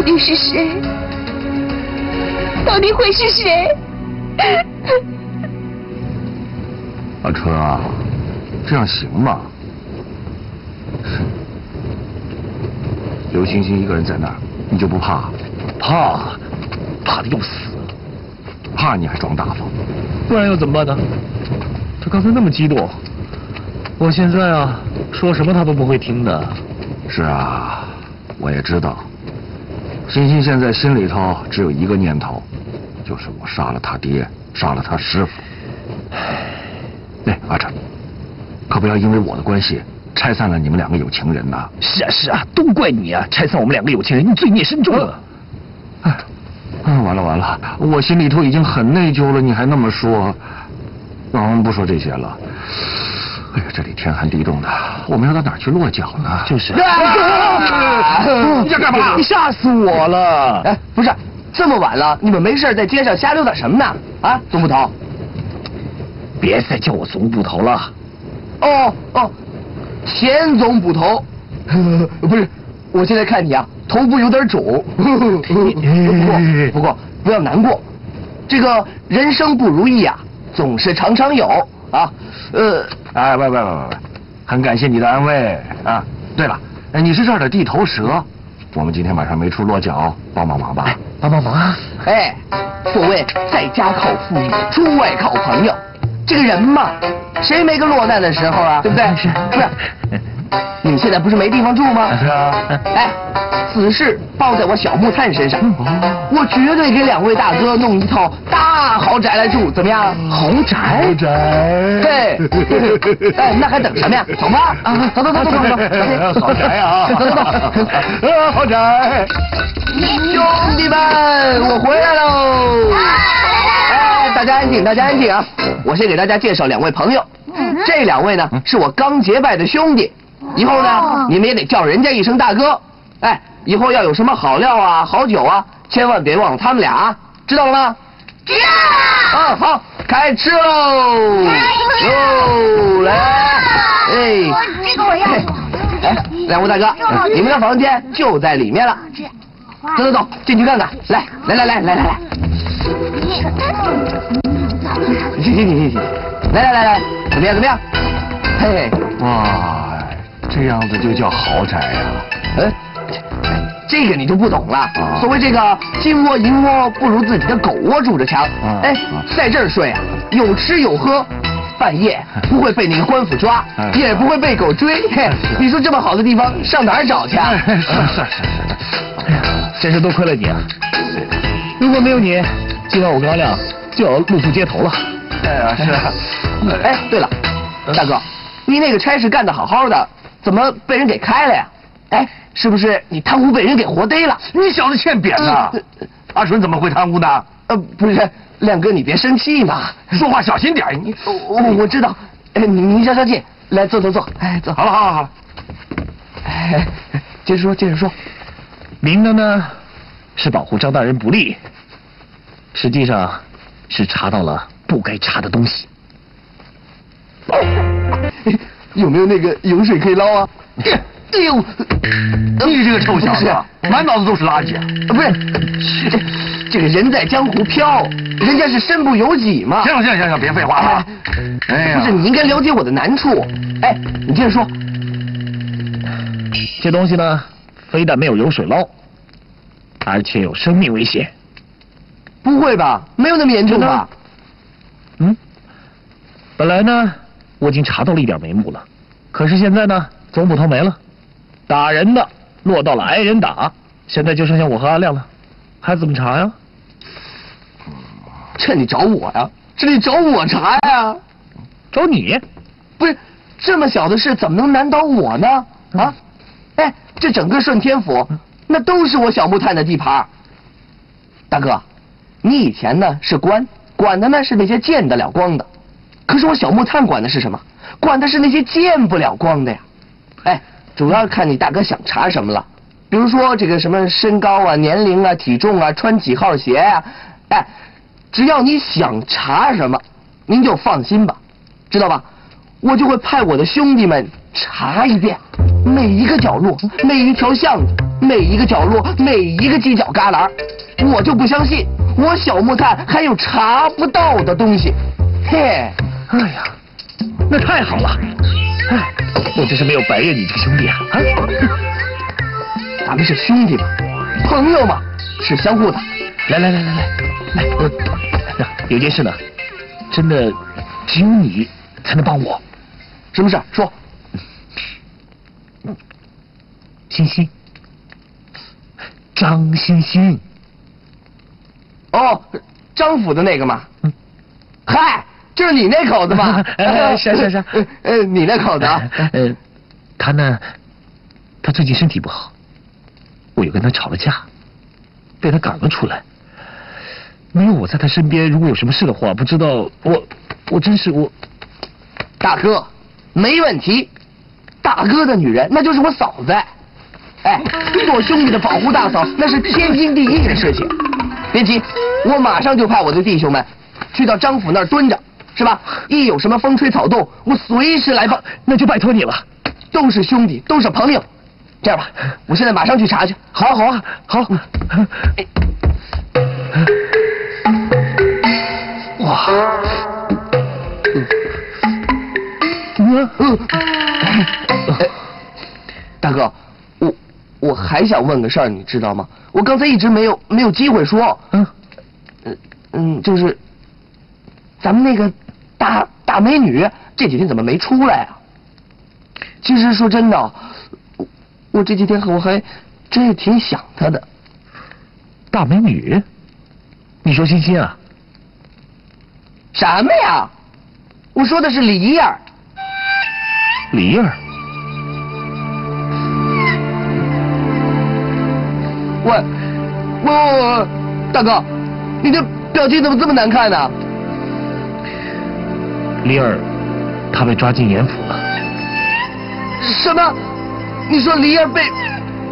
底是谁？到底会是谁？阿春啊，这样行吗？刘星星一个人在那儿，你就不怕？怕，怕的要死。怕你还装大方？不然又怎么办呢？他刚才那么激动，我现在啊，说什么他都不会听的。是啊，我也知道。星星现在心里头只有一个念头，就是我杀了他爹，杀了他师傅。哎，阿晨，可不要因为我的关系拆散了你们两个有情人呐！是啊是啊，都怪你啊！拆散我们两个有情人，你罪孽深重了。完了完了，我心里头已经很内疚了，你还那么说。不说这些了。哎呀，这里天寒地冻的，我们要到哪儿去落脚呢？就是。你想干嘛？你吓死我了！哎，不是，这么晚了，你们没事在街上瞎溜达什么呢？啊，总捕头。别再叫我总捕头了。哦，钱总捕头。不是，我现在看你啊，头部有点肿。不过不要难过，这个人生不如意啊，总是常常有啊。哎，喂，很感谢你的安慰啊。对了，你是这儿的地头蛇，我们今天晚上没处落脚，帮帮忙吧。帮帮忙啊！哎，所谓在家靠父母，出外靠朋友。这个人嘛，谁没个落难的时候啊？对不对？是。不是。你们现在不是没地方住吗？是啊。哎，此事包在我小木炭身上，我绝对给两位大哥弄一套大豪宅来住，怎么样？豪宅？豪宅？对。哎，那还等什么呀？走吧！啊，走。豪宅啊！走。豪宅！兄弟们，我回来喽！哎，大家安静啊！我先给大家介绍两位朋友，这两位呢是我刚结拜的兄弟，以后呢你们也得叫人家一声大哥。哎，以后要有什么好料啊、好酒啊，千万别忘了他们俩啊，知道了吗？知道了。好，开吃喽！哟，来，哎，这个我要。哎，两位大哥，你们的房间就在里面了。走，进去看看。来。行，来，怎么样？嘿，哇，这样子就叫豪宅呀？这个你就不懂了。所谓这个金窝银窝不如自己的狗窝住着强。哎，在这儿睡啊，有吃有喝，半夜不会被那个官府抓，也不会被狗追。你说这么好的地方上哪儿找去啊？是。哎呀，真是多亏了你啊！如果没有你，今晚我跟阿亮就要露宿街头了。是啊。哎，对了，大哥，你那个差事干得好好的，怎么被人给开了呀？哎，是不是你贪污被人给活逮了？你小子欠扁呐！阿纯怎么会贪污呢？不是，亮哥你别生气嘛，说话小心点。你我知道。哎，你消气，来坐。哎，坐。好了。哎，接着说。明的呢是保护张大人不利，实际上是查到了不该查的东西。有没有那个油水可以捞啊？哎呦，你这个臭小子，满脑子都是垃圾。不是，这个人在江湖飘，人家是身不由己嘛。行，别废话了。哎呀，不是，你应该了解我的难处。哎，你接着说。这东西呢，非但没有油水捞，而且有生命危险。不会吧？没有那么严重吧？本来呢，我已经查到了一点眉目了，可是现在呢，总捕头没了，打人的落到了挨人打，现在就剩下我和阿亮了，还怎么查呀？这你找我呀？这你找我查呀？找你？不是，这么小的事怎么能难倒我呢？啊？哎，这整个顺天府，那都是我小木炭的地盘。大哥，你以前呢是官，管的呢是那些见得了光的，可是我小木炭管的是什么？管的是那些见不了光的呀。哎，主要看你大哥想查什么了，比如说这个什么身高啊、年龄啊、体重啊、穿几号鞋啊，哎，只要你想查什么，您就放心吧，知道吧？我就会派我的兄弟们查一遍。每一个角落，每一条巷子，每一个角落，每一个犄角旮旯，我就不相信我小木炭还有查不到的东西。嘿，哎呀，那太好了！哎，我真是没有白认你这个兄弟啊！啊，咱们是兄弟嘛，朋友嘛，是相互的。来，有件事呢，真的只有你才能帮我。什么事？说。欣欣，张欣欣。哦，张府的那个嘛。嗨，就是你那口子嘛。是。你那口子啊。他呢，他最近身体不好，我又跟他吵了架，被他赶了出来。没有我在他身边，如果有什么事的话，不知道我真是我。大哥，没问题。大哥的女人那就是我嫂子。哎，做兄弟的保护大嫂那是天经地义的事情。别急，我马上就派我的弟兄们去到张府那儿蹲着，是吧？一有什么风吹草动，我随时来报。那就拜托你了。都是兄弟，都是朋友。这样吧，我现在马上去查去。好啊，好。哇！大哥，我还想问个事儿，你知道吗？我刚才一直没有机会说。就是咱们那个大美女这几天怎么没出来啊？其实说真的，我这几天我还真是挺想她的。大美女？你说欣欣啊？什么呀？我说的是梨儿。梨儿？我，大哥，你这表情怎么这么难看呢？梨儿，她被抓进严府了。什么？你说梨儿被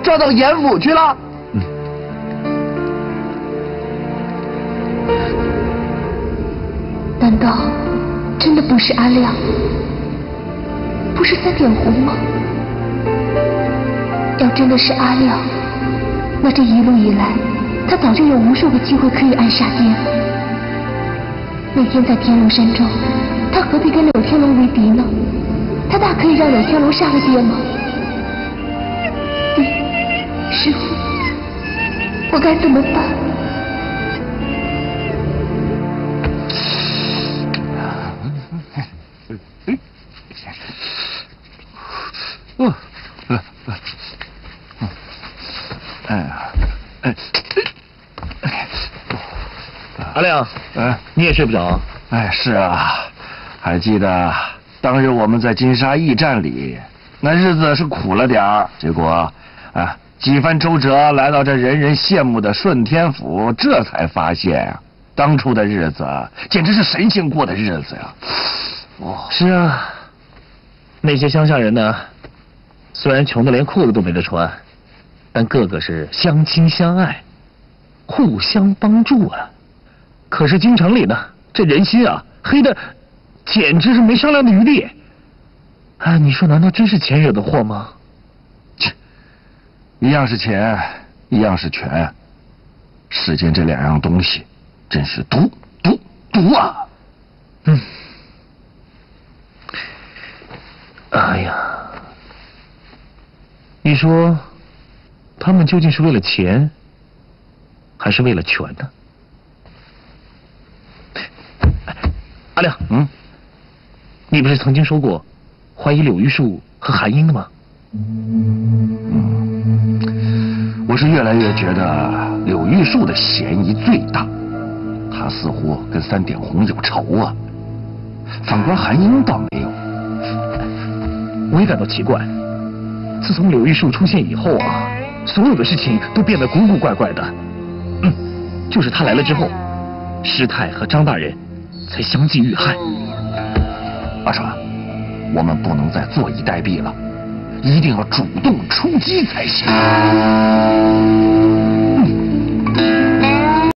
抓到严府去了？难道真的不是阿亮？不是三点红吗？要真的是阿亮，那这一路以来，他早就有无数个机会可以暗杀爹了。那天在天龙山庄，他何必跟柳天龙为敌呢？他大可以让柳天龙杀了爹吗？爹，师父，我该怎么办？阿亮，你也睡不着？是啊，还记得当日我们在金沙驿站里，那日子是苦了点儿，结果几番周折来到这人人羡慕的顺天府，这才发现当初的日子简直是神仙过的日子呀！是啊，那些乡下人呢，虽然穷得连裤子都没得穿，但个个是相亲相爱，互相帮助啊。可是京城里呢，这人心啊，黑的简直是没商量的余地。你说难道真是钱惹的祸吗？切，一样是钱，一样是权，世间这两样东西真是毒啊！哎呀，你说他们究竟是为了钱，还是为了权呢？阿亮，你不是曾经说过怀疑柳玉树和韩英的吗？我是越来越觉得柳玉树的嫌疑最大，他似乎跟三点红有仇啊。反观韩英倒没有。我也感到奇怪，自从柳玉树出现以后啊，所有的事情都变得古古怪怪的。就是他来了之后，师太和张大人才相继遇害。阿爽，我们不能再坐以待毙了，一定要主动出击才行。